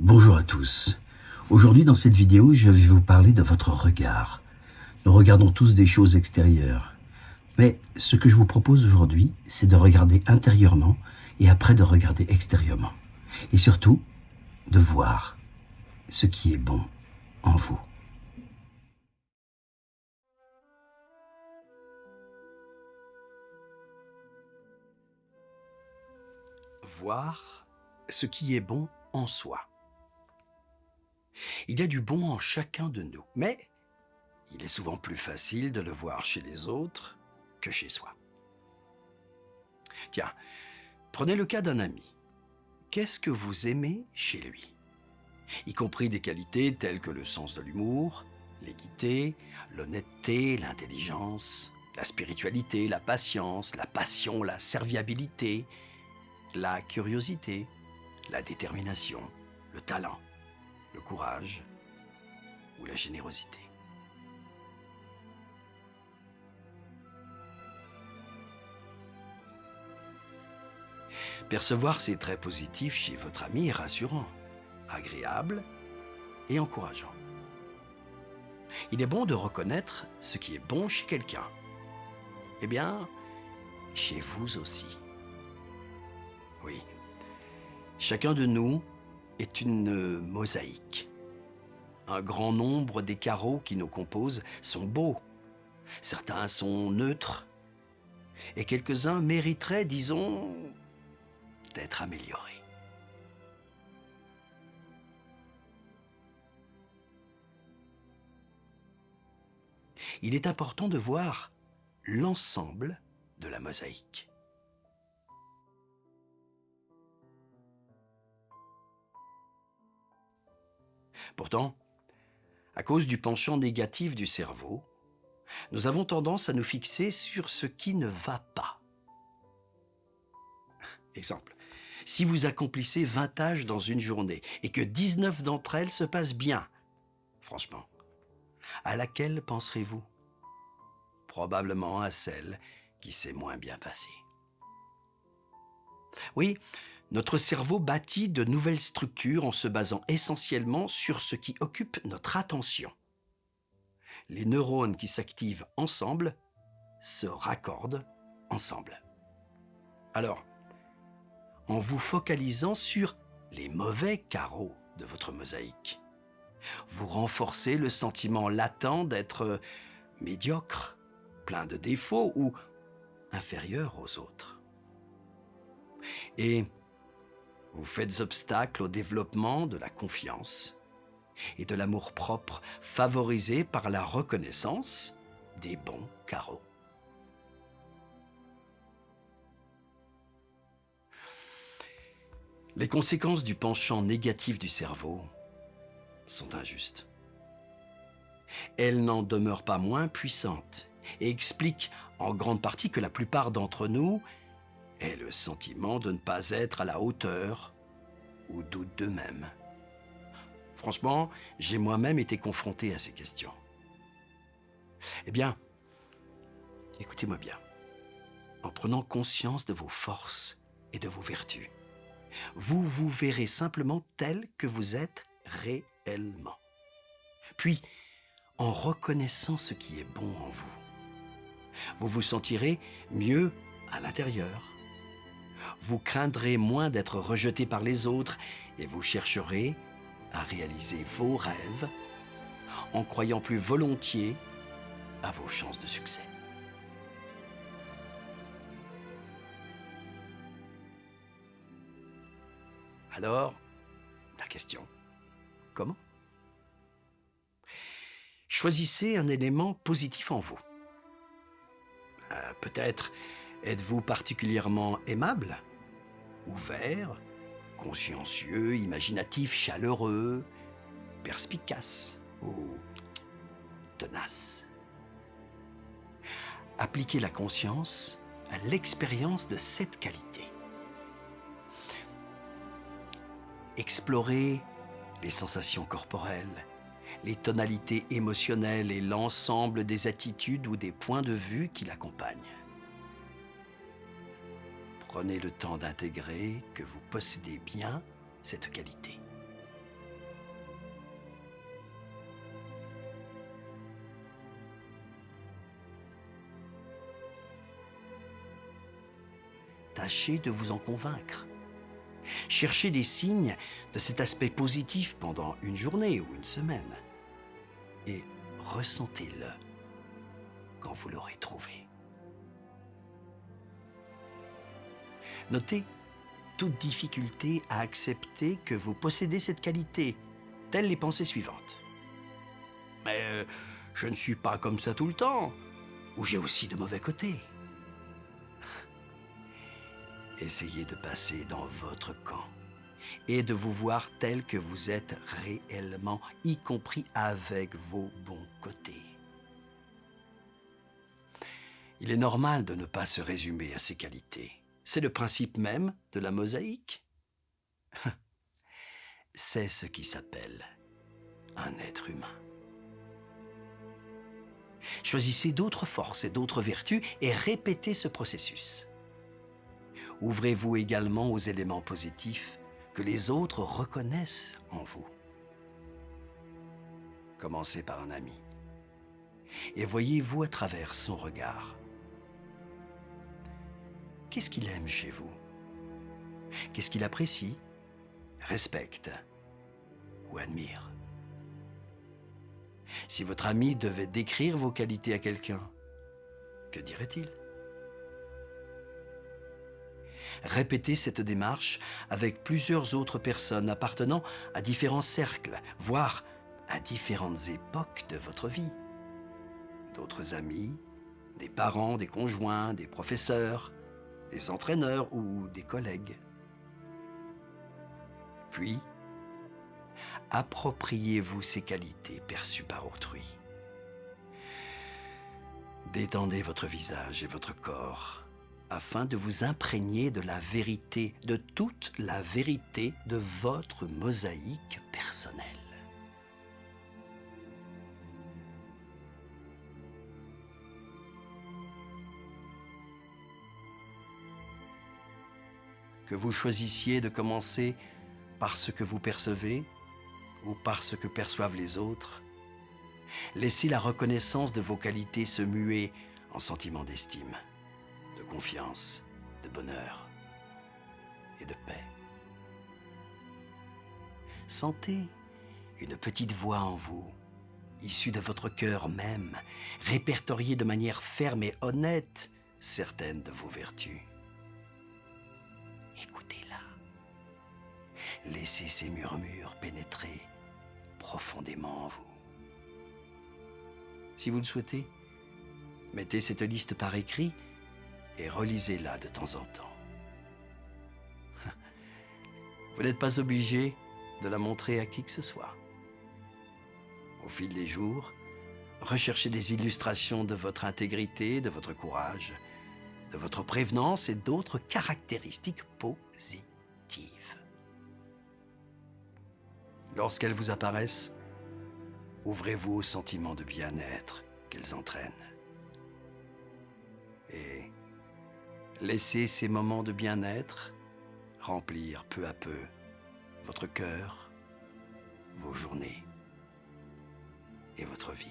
Bonjour à tous. Aujourd'hui dans cette vidéo, je vais vous parler de votre regard. Nous regardons tous des choses extérieures. Mais ce que je vous propose aujourd'hui, c'est de regarder intérieurement et après de regarder extérieurement. Et surtout, de voir ce qui est bon en vous. Voir ce qui est bon en soi. Il y a du bon en chacun de nous, mais il est souvent plus facile de le voir chez les autres que chez soi. Tiens, prenez le cas d'un ami. Qu'est-ce que vous aimez chez lui? Y compris des qualités telles que le sens de l'humour, l'équité, l'honnêteté, l'intelligence, la spiritualité, la patience, la passion, la serviabilité, la curiosité, la détermination, le talent, le courage ou la générosité. Percevoir ces traits positifs chez votre ami est rassurant, agréable et encourageant. Il est bon de reconnaître ce qui est bon chez quelqu'un. Eh bien, chez vous aussi. Oui, chacun de nous est une mosaïque. Un grand nombre des carreaux qui nous composent sont beaux. Certains sont neutres. Et quelques-uns mériteraient, disons, d'être améliorés. Il est important de voir l'ensemble de la mosaïque. Pourtant, à cause du penchant négatif du cerveau, nous avons tendance à nous fixer sur ce qui ne va pas. Exemple, si vous accomplissez 20 tâches dans une journée et que 19 d'entre elles se passent bien, franchement, à laquelle penserez-vous? Probablement à celle qui s'est moins bien passée. Oui, notre cerveau bâtit de nouvelles structures en se basant essentiellement sur ce qui occupe notre attention. Les neurones qui s'activent ensemble se raccordent ensemble. Alors, en vous focalisant sur les mauvais carreaux de votre mosaïque, vous renforcez le sentiment latent d'être médiocre, plein de défauts ou inférieur aux autres. Et vous faites obstacle au développement de la confiance et de l'amour-propre favorisé par la reconnaissance des bons carreaux. Les conséquences du penchant négatif du cerveau sont injustes. Elles n'en demeurent pas moins puissantes et expliquent en grande partie que la plupart d'entre nous aient le sentiment de ne pas être à la hauteur ou doutent d'eux-mêmes. Franchement, j'ai moi-même été confronté à ces questions. Eh bien, écoutez-moi bien. En prenant conscience de vos forces et de vos vertus, vous vous verrez simplement tel que vous êtes réellement. Puis, en reconnaissant ce qui est bon en vous, vous vous sentirez mieux à l'intérieur. Vous craindrez moins d'être rejeté par les autres et vous chercherez à réaliser vos rêves en croyant plus volontiers à vos chances de succès. Alors, la question, comment? Choisissez un élément positif en vous. Peut-être êtes-vous particulièrement aimable, ouvert, consciencieux, imaginatif, chaleureux, perspicace ou tenace. Appliquez la conscience à l'expérience de cette qualité. Explorez les sensations corporelles, les tonalités émotionnelles et l'ensemble des attitudes ou des points de vue qui l'accompagnent. Prenez le temps d'intégrer que vous possédez bien cette qualité. tâchez de vous en convaincre. Cherchez des signes de cet aspect positif pendant une journée ou une semaine et ressentez-le quand vous l'aurez trouvé. Notez toute difficulté à accepter que vous possédez cette qualité, telles les pensées suivantes. Mais je ne suis pas comme ça tout le temps, ou j'ai aussi de mauvais côtés. Essayez de passer dans votre camp et de vous voir tel que vous êtes réellement, y compris avec vos bons côtés. Il est normal de ne pas se résumer à ces qualités. C'est le principe même de la mosaïque. C'est ce qui s'appelle un être humain. Choisissez d'autres forces et d'autres vertus et répétez ce processus. Ouvrez-vous également aux éléments positifs que les autres reconnaissent en vous. Commencez par un ami et voyez-vous à travers son regard. Qu'est-ce qu'il aime chez vous? Qu'est-ce qu'il apprécie, respecte ou admire? Si votre ami devait décrire vos qualités à quelqu'un, que dirait-il? Répétez cette démarche avec plusieurs autres personnes appartenant à différents cercles, voire à différentes époques de votre vie. D'autres amis, des parents, des conjoints, des professeurs, des entraîneurs ou des collègues. Puis, appropriez-vous ces qualités perçues par autrui. Détendez votre visage et votre corps afin de vous imprégner de la vérité, de toute la vérité de votre mosaïque personnelle. Que vous choisissiez de commencer par ce que vous percevez ou par ce que perçoivent les autres, laissez la reconnaissance de vos qualités se muer en sentiments d'estime, de confiance, de bonheur et de paix. Sentez une petite voix en vous, issue de votre cœur même, répertorier de manière ferme et honnête certaines de vos vertus. Écoutez-la. Laissez ces murmures pénétrer profondément en vous. Si vous le souhaitez, mettez cette liste par écrit et relisez-la de temps en temps. Vous n'êtes pas obligé de la montrer à qui que ce soit. Au fil des jours, recherchez des illustrations de votre intégrité, de votre courage, de votre prévenance et d'autres caractéristiques positives. Lorsqu'elles vous apparaissent, ouvrez-vous au sentiment de bien-être qu'elles entraînent. Et laissez ces moments de bien-être remplir peu à peu votre cœur, vos journées et votre vie.